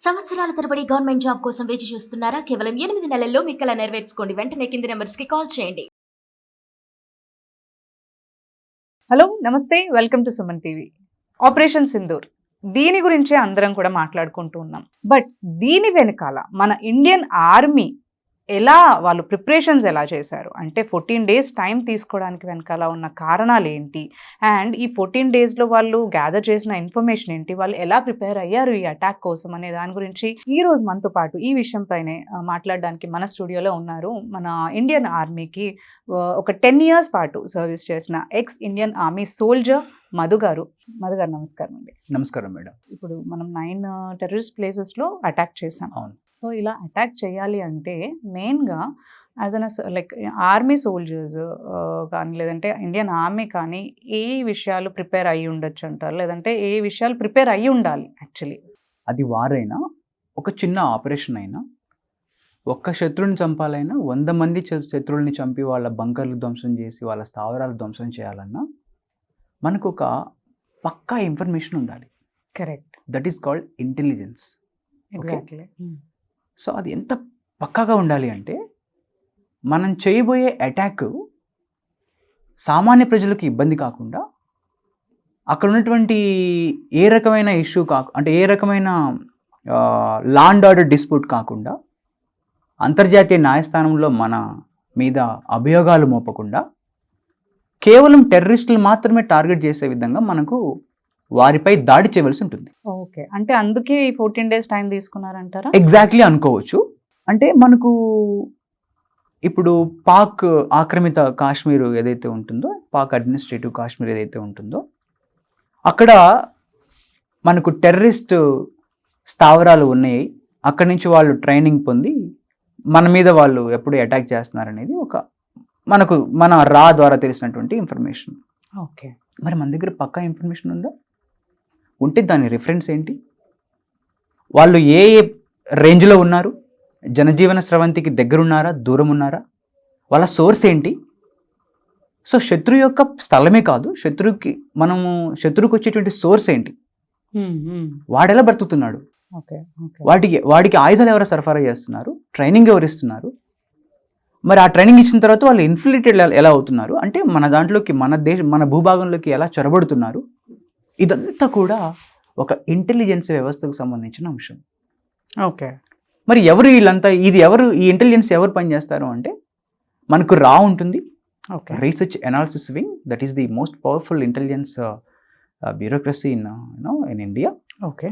సంవత్సరాల తరబడి government job కోసం వేచి చూస్తున్నారా? కేవలం 8 నెలల్లో మీ కల నెరవేర్చుకోండి. వెంటనే కింది నంబర్స్‌కి కాల్ చేయండి. హలో నమస్తే welcome to Suman TV. Operation Sindoor దీని గురించే అందరం కూడా మాట్లాడుకుంటూ ఉన్నాం. బట్ దీని వెనకాల మన ఇండియన్ ఆర్మీ ఎలా వాళ్ళు ప్రిపరేషన్స్ ఎలా చేశారు అంటే 14 days టైం తీసుకోవడానికి వెనకాల ఉన్న కారణాలు ఏంటి, అండ్ ఈ 14 daysలో వాళ్ళు గ్యాదర్ చేసిన ఇన్ఫర్మేషన్ ఏంటి, వాళ్ళు ఎలా ప్రిపేర్ అయ్యారు ఈ అటాక్ కోసం అనే దాని గురించి ఈ రోజు మనతో పాటు ఈ విషయంపైనే మాట్లాడడానికి మన స్టూడియోలో ఉన్నారు. మన ఇండియన్ ఆర్మీకి ఒక 10 years పాటు సర్వీస్ చేసిన X Indian army soldier Madhu గారు. నమస్కారం అండి. నమస్కారం మేడం. ఇప్పుడు మనం 9 టెర్రరిస్ట్ ప్లేసెస్లో అటాక్ చేసాం. అవును. సో ఇలా అటాక్ చేయాలి అంటే మెయిన్గా as an like army soldiers కానీ లేదంటే ఇండియన్ ఆర్మీ కానీ ఏ విషయాలు ప్రిపేర్ అయ్యి ఉండొచ్చు అంటారు, లేదంటే ఏ విషయాలు ప్రిపేర్ అయ్యి ఉండాలి యాక్చువల్లీ? అది వారైనా ఒక చిన్న ఆపరేషన్ అయినా ఒక్క శత్రువుని చంపాలైనా 100 మంది శత్రువుల్ని చంపి వాళ్ళ బంకర్లు ధ్వంసం చేసి వాళ్ళ స్థావరాలు ధ్వంసం చేయాలన్నా మనకు ఒక పక్కా ఇన్ఫర్మేషన్ ఉండాలి. Correct. That is called intelligence. Exactly. So అది ఎంత పక్కాగా ఉండాలి అంటే మనం చేయబోయే అటాక్ సామాన్య ప్రజలకు ఇబ్బంది కాకుండా అక్కడ ఉన్నటువంటి ఏ రకమైన ఇష్యూ అంటే ఏ రకమైన లా అండ్ ఆర్డర్ డిస్ప్యూట్ కాకుండా అంతర్జాతీయ న్యాయస్థానంలో మన మీద అభియోగాలు మోపకుండా కేవలం టెర్రరిస్టులు మాత్రమే టార్గెట్ చేసే విధంగా మనకు వారిపై దాడి చేయవలసి ఉంటుంది. ఓకే, అంటే అందుకే ఈ 14 days టైం తీసుకున్నారంటారా? ఎగ్జాక్ట్లీ అనుకోవచ్చు. అంటే మనకు ఇప్పుడు పాక్ ఆక్రమిత కాశ్మీర్ ఏదైతే ఉంటుందో, పాక్ అడ్మినిస్ట్రేటివ్ కాశ్మీర్ ఏదైతే ఉంటుందో, అక్కడ మనకు టెర్రరిస్ట్ స్థావరాలు ఉన్నాయి. అక్కడి నుంచి వాళ్ళు ట్రైనింగ్ పొంది మన మీద వాళ్ళు ఎప్పుడు అటాక్ చేస్తున్నారనేది ఒక మన రా ద్వారా తెలిసినటువంటి ఇన్ఫర్మేషన్. ఓకే, మరి మన దగ్గర పక్కా ఇన్ఫర్మేషన్ ఉందా? ఉంటే దాని రిఫరెన్స్ ఏంటి? వాళ్ళు ఏ రేంజ్లో ఉన్నారు? జనజీవన స్రవంతికి దగ్గరున్నారా, దూరం ఉన్నారా? వాళ్ళ సోర్స్ ఏంటి? సో శత్రు యొక్క స్థలమే కాదు, శత్రువుకి వచ్చేటువంటి సోర్స్ ఏంటి, వాడెలా బ్రతుకుతున్నాడు, వాడికి ఆయుధాలు ఎవరు సరఫరా చేస్తున్నారు, ట్రైనింగ్ ఎవరు ఇస్తున్నారు, మరి ఆ ట్రైనింగ్ ఇచ్చిన తర్వాత వాళ్ళు ఇన్ఫిల్ట్రేటెడ్ ఎలా అవుతున్నారు, అంటే మన దాంట్లోకి మన భూభాగంలోకి ఎలా చొరబడుతున్నారు, ఇదంతా కూడా ఒక ఇంటెలిజెన్స్ వ్యవస్థకు సంబంధించిన అంశం. ఓకే, మరి ఈ ఇంటెలిజెన్స్ ఎవరు పనిచేస్తారు అంటే మనకు రా ఉంటుంది, research analysis wing, that is the most powerful intelligence bureaucracy in India. Okay,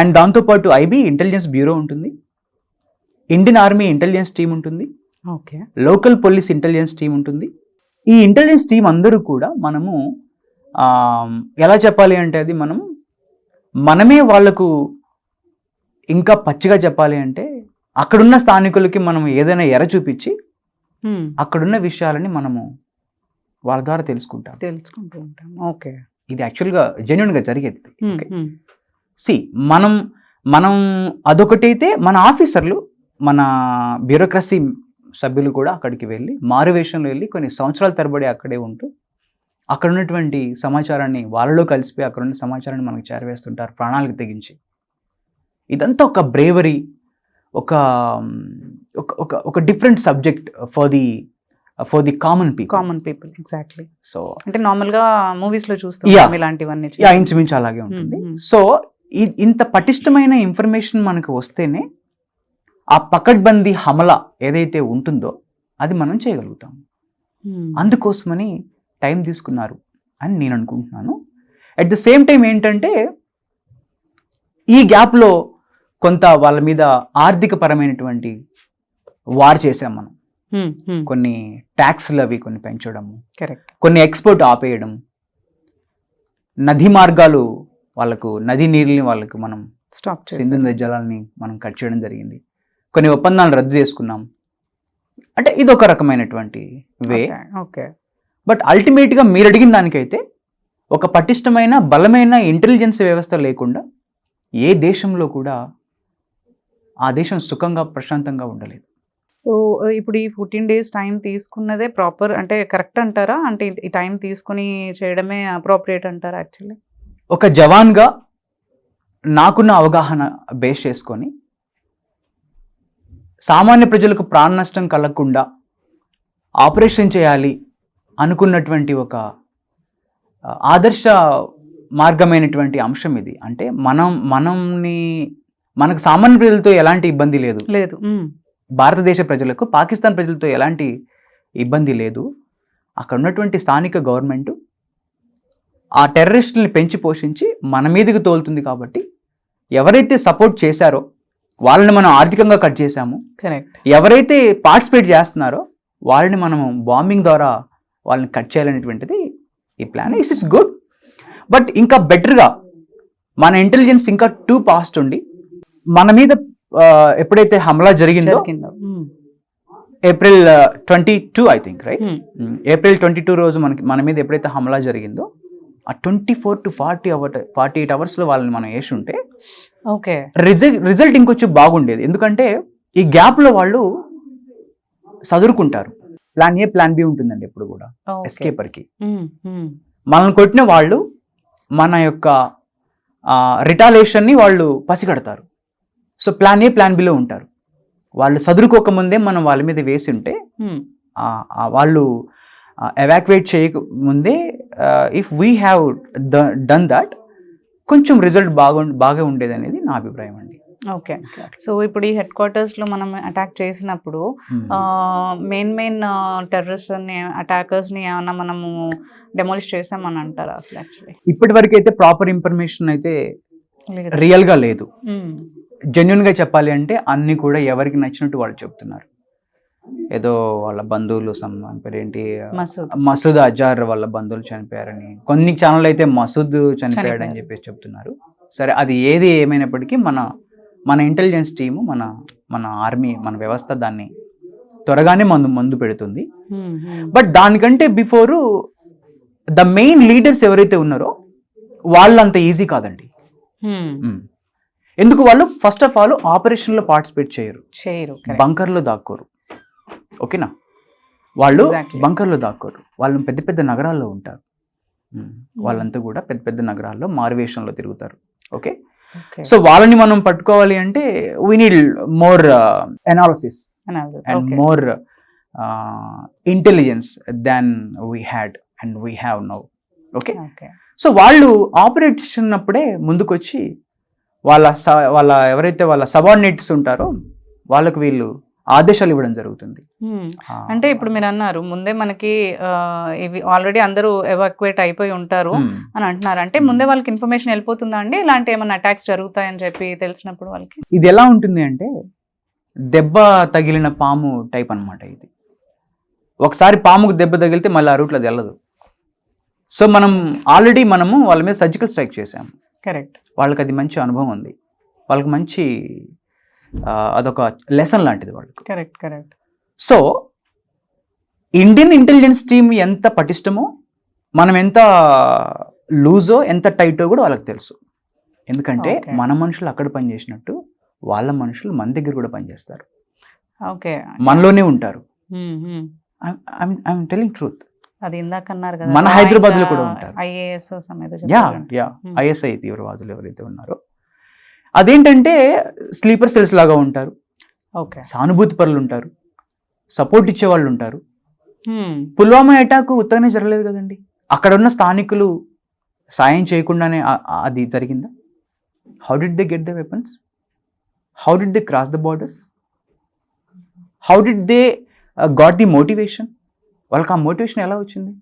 and దాంతోపాటు ఐబీ ఇంటెలిజెన్స్ బ్యూరో ఉంటుంది, ఇండియన్ ఆర్మీ ఇంటెలిజెన్స్ టీం ఉంటుంది, okay, local police intelligence team ఉంటుంది. ఈ ఇంటెలిజెన్స్ టీం అందరూ కూడా మనము ఎలా చెప్పాలి అంటే అది మనమే వాళ్ళకు ఇంకా పచ్చిగా చెప్పాలి అంటే అక్కడున్న స్థానికులకి మనం ఏదైనా ఎర చూపించి అక్కడున్న విషయాలని మనము వాళ్ళ ద్వారా తెలుసుకుంటూ ఉంటాం. ఓకే, ఇది యాక్చువల్గా జెన్యున్గా జరిగేది. మనం అదొకటైతే మన ఆఫీసర్లు, మన బ్యూరోక్రసీ సభ్యులు కూడా అక్కడికి వెళ్ళి మారువేషంలో వెళ్ళి కొన్ని సంవత్సరాల తరబడి అక్కడే ఉంటూ అక్కడ ఉన్నటువంటి సమాచారాన్ని వాళ్ళలో కలిసిపోయి అక్కడ ఉన్న సమాచారాన్ని మనకు చేరవేస్తుంటారు ప్రాణాలకు తెగించి. ఇదంతా ఒక బ్రేవరీ, ఒక different subject for the common people. Exactly. So అంటే నార్మల్గా మూవీస్లో చూస్తాం ఇలాంటివన్నీ. ఇంచుమించు అలాగే ఉంటుంది. సో ఇంత పటిష్టమైన ఇన్ఫర్మేషన్ మనకు వస్తేనే ఆ పకడ్బందీ హమలా ఏదైతే ఉంటుందో అది మనం చేయగలుగుతాం. అందుకోసమని టైం తీసుకున్నారు అని నేను అనుకుంటున్నాను. అట్ ద సేమ్ టైం ఏంటంటే ఈ గ్యాప్లో కొంత వాళ్ళ మీద ఆర్థిక పరమైనటువంటి వార్ చేసాం మనం. కొన్ని ట్యాక్స్లు అవి కొన్ని పెంచడము, కొన్ని ఎక్స్పోర్ట్ ఆపేయడం, నదీ మార్గాలు వాళ్ళకు, నదీ నీళ్ళని వాళ్ళకు మనం సింధు నది జలాలని మనం కట్ చేయడం జరిగింది. కొన్ని ఒప్పందాలు రద్దు చేసుకున్నాం. అంటే ఇదొక రకమైనటువంటి వే. బట్ అల్టిమేట్గా మీరు అడిగిన దానికైతే ఒక పటిష్టమైన బలమైన ఇంటెలిజెన్స్ వ్యవస్థ లేకుండా ఏ దేశంలో కూడా ఆ దేశం సుఖంగా ప్రశాంతంగా ఉండలేదు. సో ఇప్పుడు ఈ 14 days టైం తీసుకున్నదే ప్రాపర్ అంటే కరెక్ట్ అంటారా? అంటే ఈ టైం తీసుకుని చేయడమే అప్రోప్రియేట్ అంటారా యాక్చువల్లీ? ఒక జవాన్గా నాకున్న అవగాహన బేస్ చేసుకొని సామాన్య ప్రజలకు ప్రాణ నష్టం కలగకుండా ఆపరేషన్ చేయాలి అనుకున్నటువంటి ఒక ఆదర్శ మార్గమైనటువంటి అంశం ఇది. అంటే మనకు సామాన్య ప్రజలతో ఎలాంటి ఇబ్బంది లేదు, భారతదేశ ప్రజలకు పాకిస్తాన్ ప్రజలతో ఎలాంటి ఇబ్బంది లేదు. అక్కడ ఉన్నటువంటి స్థానిక గవర్నమెంట్ ఆ టెర్రరిస్టుల్ని పెంచి పోషించి మన మీదకి తోలుతుంది. కాబట్టి ఎవరైతే సపోర్ట్ చేశారో వాళ్ళని మనం ఆర్థికంగా కట్ చేశాము, ఎవరైతే పార్టిసిపేట్ చేస్తున్నారో వాళ్ళని మనం బాంబింగ్ ద్వారా వాళ్ళని కట్ చేయాలనేటువంటిది ఈ ప్లాన్. It's good. బట్ ఇంకా బెటర్గా మన ఇంటెలిజెన్స్ ఇంకా టూ పాస్ట్ ఉండి మన మీద ఎప్పుడైతే హమ్లా జరిగిందో April 22 I think right, April 22 రోజు మన మీద ఎప్పుడైతే హమ్లా జరిగిందో ఆ 24 to 48 అవర్స్లో వాళ్ళని మనం వేసి ఉంటే రిజల్ట్ ఇంకొంచెం బాగుండేది. ఎందుకంటే ఈ గ్యాప్లో వాళ్ళు చదువుకుంటారు. ప్లాన్ ఏ ప్లాన్ బి ఉంటుందండి ఎప్పుడు కూడా ఎస్కేపర్కి. మనల్ని కొట్టిన వాళ్ళు మన యొక్క రిటాలియేషన్ని వాళ్ళు పసిగడతారు. So plan A plan below ఉంటారు. వాళ్ళు చదువుకోకముందే మనం వాళ్ళ మీద వేసి ఉంటే వాళ్ళు ఎవాక్యుయేట్ చేయకముందే if we have done that కొంచెం రిజల్ట్ బాగా ఉండేది అనేది నా అభిప్రాయం అండి. ఓకే. సో ఇప్పుడు ఈ హెడ్ క్వార్టర్స్లో మనం అటాక్ చేసినప్పుడు మెయిన్ టెర్రరిస్ట్ని అటాకర్స్ని ఏమన్నా మనము డెమోలిష్ చేసామని అంటారా? అసలు యాక్చువల్లీ ఇప్పటి వరకు అయితే ప్రాపర్ ఇన్ఫర్మేషన్ అయితే రియల్గా లేదు. జెన్యున్గా చెప్పాలి అంటే అన్ని కూడా ఎవరికి నచ్చినట్టు వాళ్ళు చెప్తున్నారు. ఏదో వాళ్ళ బంధువులు పేరేంటి మసూద్ అజార్ వాళ్ళ బంధువులు చనిపోయారని, కొన్ని ఛానల్ అయితే మసూద్ చనిపోయాడని చెప్పేసి చెప్తున్నారు. సరే, అది ఏది ఏమైనప్పటికీ మన ఇంటెలిజెన్స్ టీము మన ఆర్మీ మన వ్యవస్థ దాన్ని త్వరగానే మందు పెడుతుంది. బట్ దానికంటే బిఫోరు ద మెయిన్ లీడర్స్ ఎవరైతే ఉన్నారో వాళ్ళు అంత ఈజీ కాదండి. ఎందుకు? వాళ్ళు ఫస్ట్ ఆఫ్ ఆల్ ఆపరేషన్లో పార్టిసిపేట్ చేయరు, బంకర్లో దాక్కోరు. ఓకేనా? వాళ్ళు బంకర్లో దాక్కోరు. వాళ్ళు పెద్ద పెద్ద నగరాల్లో ఉంటారు. వాళ్ళంతా కూడా పెద్ద పెద్ద నగరాల్లో మారువేషంలో తిరుగుతారు. ఓకే. సో వాళ్ళని మనం పట్టుకోవాలి అంటే we need more analysis and more intelligence than we had and we have now. Okay. So వాళ్ళు ఆపరేషన్ అప్పుడే ముందుకొచ్చి వాళ్ళ ఎవరైతే వాళ్ళ సబార్డినేట్స్ ఉంటారో వాళ్ళకు వీళ్ళు ఆదేశాలు ఇవ్వడం జరుగుతుంది. అంటే ఇప్పుడు మీరు అన్నారు ముందే మనకి ఇవి ఆల్రెడీ అందరూ ఎవాక్యుయేట్ అయిపోయి ఉంటారు అని అంటున్నారు. అంటే ముందే వాళ్ళకి ఇన్ఫర్మేషన్ వెళ్ళిపోతుందా అండి ఇలాంటి ఏమైనా అటాక్స్ జరుగుతాయని చెప్పి తెలిసినప్పుడు వాళ్ళకి? ఇది ఎలా ఉంటుంది అంటే దెబ్బ తగిలిన పాము టైప్ అనమాట. ఇది ఒకసారి పాముకు దెబ్బ తగిలితే మళ్ళీ ఆ రూట్లో అది వెళ్ళదు. సో మనము వాళ్ళ మీద సర్జికల్ స్ట్రైక్ చేసాము. కరెక్ట్. వాళ్ళకి అది మంచి అనుభవం ఉంది. వాళ్ళకి మంచి అదొక లెసన్ లాంటిది వాళ్ళకి. Correct. So Indian intelligence team ఎంత పటిష్టమో, మనం ఎంత లూజో ఎంత టైటో కూడా వాళ్ళకి తెలుసు. ఎందుకంటే మన మనుషులు అక్కడ పనిచేసినట్టు వాళ్ళ మనుషులు మన దగ్గర కూడా పనిచేస్తారు. ఓకే, మనలోనే ఉంటారు. I'm telling truth. అది ఇందాక అన్నారు కదా, మన హైదరాబాద్ లో కూడా ఉంటారు. ఐఎస్ఐ తీవ్రవాదులు ఎవరైతే ఉన్నారో అదేంటంటే స్లీపర్ సెల్స్ లాగా ఉంటారు. సానుభూతి పరులు ఉంటారు, సపోర్ట్ ఇచ్చే వాళ్ళు ఉంటారు. పుల్వామా అటాక్ ఉత్తగానే జరగలేదు కదండి. అక్కడ ఉన్న స్థానికులు సాయం చేయకుండానే అది జరిగిందా? How did they get the weapons? How did they cross the borders? How did they got the motivation? వాళ్ళకి ఆ మోటివేషన్ ఎలా వచ్చింది?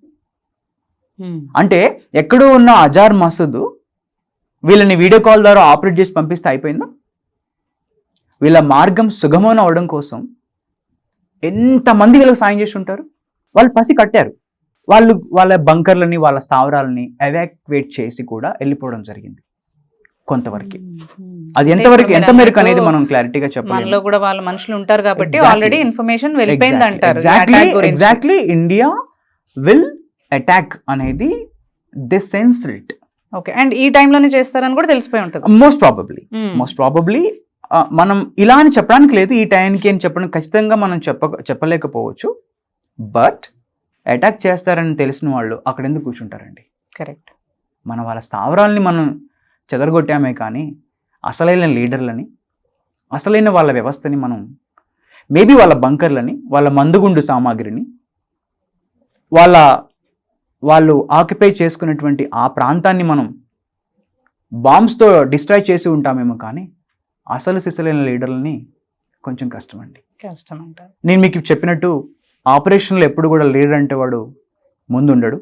అంటే ఎక్కడో ఉన్న అజార్ మసూద్ వీళ్ళని వీడియో కాల్ ద్వారా ఆపరేట్ చేసి పంపిస్తే అయిపోయిందా? వీళ్ళ మార్గం సుగమం అవడం కోసం ఎంతమంది వీళ్ళకి సాయం చేసి ఉంటారు. వాళ్ళు పసి కట్టారు. వాళ్ళ బంకర్లని వాళ్ళ స్థావరాలని ఎవాక్యుయేట్ చేసి కూడా వెళ్ళిపోవడం జరిగింది కొంతవరకు. అది ఎంత మేరకు అనేది మనం క్లారిటీగా చెప్పాలి. కూడా వాళ్ళ మనుషులు ఉంటారు కాబట్టి ఆల్రెడీ ఇన్ఫర్మేషన్ వెళ్ళిపోయింది అంటారు. ఎగ్జాక్ట్లీ ఇండియా విల్ అటాక్ అనేది they sensed it. Okay. And ఈ టైంలోనే చేస్తారని కూడా తెలిసిపోయి ఉంటుంది. మోస్ట్ ప్రాబబ్లీ మనం ఇలా అని చెప్పడానికి లేదు, ఈ టైంకి అని చెప్పడం ఖచ్చితంగా మనం చెప్పలేకపోవచ్చు. బట్ అటాక్ చేస్తారని తెలిసిన వాళ్ళు అక్కడ ఎందుకు కూర్చుంటారండి? కరెక్ట్. వాళ్ళ స్థావరాలని మనం చెదరగొట్టామే కానీ అసలైన లీడర్లని, అసలైన వాళ్ళ వ్యవస్థని మనం మేబీ వాళ్ళ బంకర్లని, వాళ్ళ మందుగుండు సామాగ్రిని, వాళ్ళు ఆక్యుపై చేసుకున్నటువంటి ఆ ప్రాంతాన్ని మనం బాంబ్స్తో డిస్ట్రాయ్ చేసి ఉంటామేమో, కానీ అసలు సిసలైన లీడర్లని కొంచెం కష్టం అండి. కష్టం అంటారు. నేను మీకు చెప్పినట్టు ఆపరేషన్లో ఎప్పుడు కూడా లీడర్ అంటే వాడు ముందుండడు,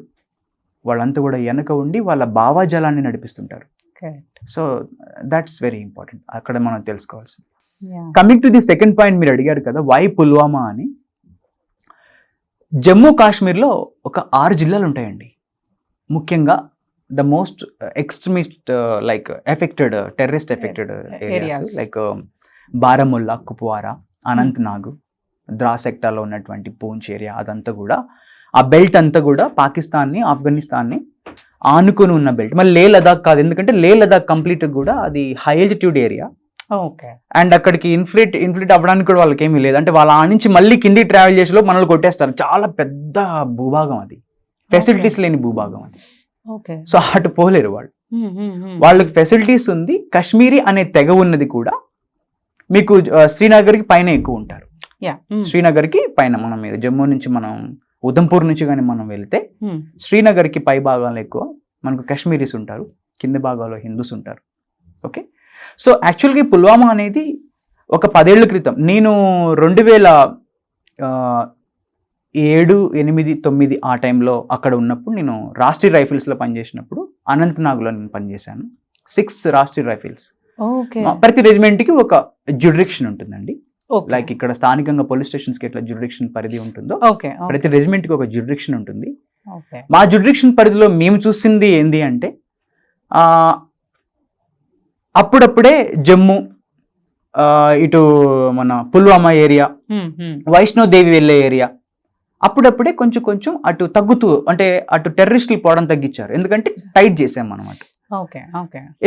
వాళ్ళంతా కూడా వెనక ఉండి వాళ్ళ భావాజాలాన్ని నడిపిస్తుంటారు. సో దట్స్ వెరీ ఇంపార్టెంట్, అక్కడ మనం తెలుసుకోవాల్సింది. Coming to the second point, మీరు అడిగారు కదా వై పుల్వామా అని. జమ్మూ కాశ్మీర్లో ఒక 6 జిల్లాలు ఉంటాయండి. ముఖ్యంగా the most extremist like affected, terrorist affected areas like Baramulla, Kupwara, Anantnag, Dras సెక్టార్లో ఉన్నటువంటి పూంచ్ ఏరియా, అదంతా కూడా ఆ బెల్ట్ అంతా కూడా పాకిస్తాన్ని, ఆఫ్ఘనిస్తాన్ని ఆనుకొని ఉన్న బెల్ట్. మళ్ళీ లే లదాఖ్ కాదు, ఎందుకంటే లే లదాఖ్ కంప్లీట్ కూడా అది high altitude area. Okay. And అక్కడికి ఇన్ఫ్లేట్ అవ్వడానికి కూడా వాళ్ళకి ఏమీ లేదు. అంటే వాళ్ళ ఆ నుంచి మళ్ళీ కిందికి ట్రావెల్ చేసేలో మనల్ని కొట్టేస్తారు. చాలా పెద్ద భూభాగం అది, ఫెసిలిటీస్ లేని భూభాగం అది. సో అటు పోలేరు వాళ్ళు. వాళ్ళకి ఫెసిలిటీస్ ఉంది. కాశ్మీరీ అనే తెగ ఉన్నది కూడా మీకు శ్రీనగర్కి పైన ఎక్కువ ఉంటారు. శ్రీనగర్కి పైన, మనం మీరు జమ్మూ నుంచి మనం ఉధంపూర్ నుంచి కానీ మనం వెళ్తే శ్రీనగర్కి పై భాగాల్లో ఎక్కువ మనకు కాశ్మీరీస్ ఉంటారు, కింద భాగాల్లో హిందూస్ ఉంటారు. ఓకే. సో యాక్చువల్గా పుల్వామా అనేది ఒక 10 ఏళ్ల క్రితం, నేను 2007, 8, 9 ఆ టైంలో అక్కడ ఉన్నప్పుడు, నేను రాష్ట్రీయ రైఫిల్స్లో పనిచేసినప్పుడు అనంతనాగ్లో నేను పనిచేశాను. 6 రాష్ట్రీయ రైఫిల్స్. ప్రతి రెజిమెంట్కి ఒక జ్యుడిక్షన్ ఉంటుందండి. లైక్ ఇక్కడ స్థానికంగా పోలీస్ స్టేషన్స్కి ఎట్లా జ్యుడిక్షన్ పరిధి ఉంటుందో, ప్రతి రెజిమెంట్కి ఒక జ్యుడిక్షన్ ఉంటుంది. మా జ్యుడిక్షన్ పరిధిలో మేము చూసింది ఏంది అంటే, అప్పుడప్పుడే జమ్మూ, ఇటు మన పుల్వామా ఏరియా, వైష్ణోదేవి వెళ్ళే ఏరియా అప్పుడప్పుడే కొంచెం అటు తగ్గుతూ, అంటే అటు టెర్రరిస్టులు పోవడం తగ్గించారు. ఎందుకంటే టైట్ చేసాం అనమాట.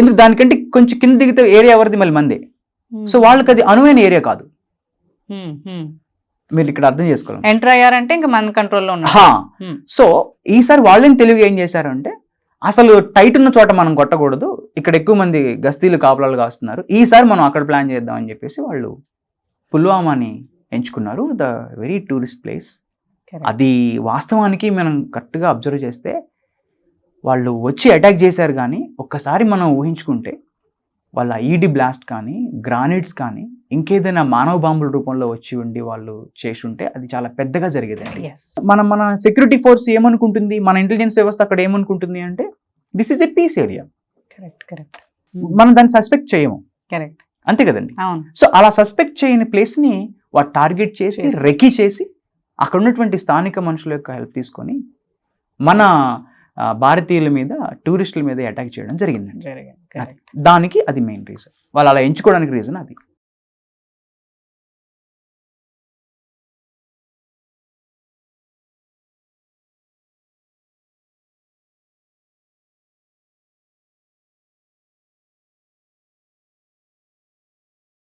ఎందుకు, దానికంటే కొంచెం కింద దిగితే ఏరియా ఎవరిది మళ్ళీ మందే. సో వాళ్ళకి అది అనువైన ఏరియా కాదు. మీరు ఇక్కడ అర్థం చేసుకోవాలి. ఎంటర్ అయ్యారంటే ఇంకా మన కంట్రోల్లో ఉన్నారు. సో ఈసారి వాళ్ళని తెలివిగా ఏం చేశారు అంటే, అసలు టైట్ ఉన్న చోట మనం కొట్టకూడదు, ఇక్కడ ఎక్కువ మంది గస్తీలు కాపులాలు కాస్తున్నారు, ఈసారి మనం అక్కడ ప్లాన్ చేద్దాం అని చెప్పేసి వాళ్ళు పుల్వామాని ఎంచుకున్నారు. The very tourist place. అది వాస్తవానికి మనం కరెక్ట్గా అబ్జర్వ్ చేస్తే వాళ్ళు వచ్చి అటాక్ చేశారు, కానీ ఒక్కసారి మనం ఊహించుకుంటే వాళ్ళ ఐఈడి బ్లాస్ట్ కానీ, గ్రానైట్స్ కానీ, ఇంకేదైనా మానవ బాంబుల రూపంలో వచ్చి ఉండి వాళ్ళు చేసి ఉంటే అది చాలా పెద్దగా జరిగేదండి. మన సెక్యూరిటీ ఫోర్స్ ఏమనుకుంటుంది, మన ఇంటెలిజెన్స్ వ్యవస్థ అక్కడ ఏమనుకుంటుంది అంటే, this is a peace area, మనం దాన్ని సస్పెక్ట్ చేయము. అంతే కదండి. సో అలా సస్పెక్ట్ చేయని ప్లేస్ని వాడు టార్గెట్ చేసి, రెకీ చేసి, అక్కడ ఉన్నటువంటి స్థానిక మనుషుల యొక్క హెల్ప్ తీసుకొని మన భారతీయుల మీద, టూరిస్టుల మీద అటాక్ చేయడం జరిగిందండి. దానికి అది మెయిన్ రీజన్, వాళ్ళు అలా ఎంచుకోవడానికి రీజన్ అది.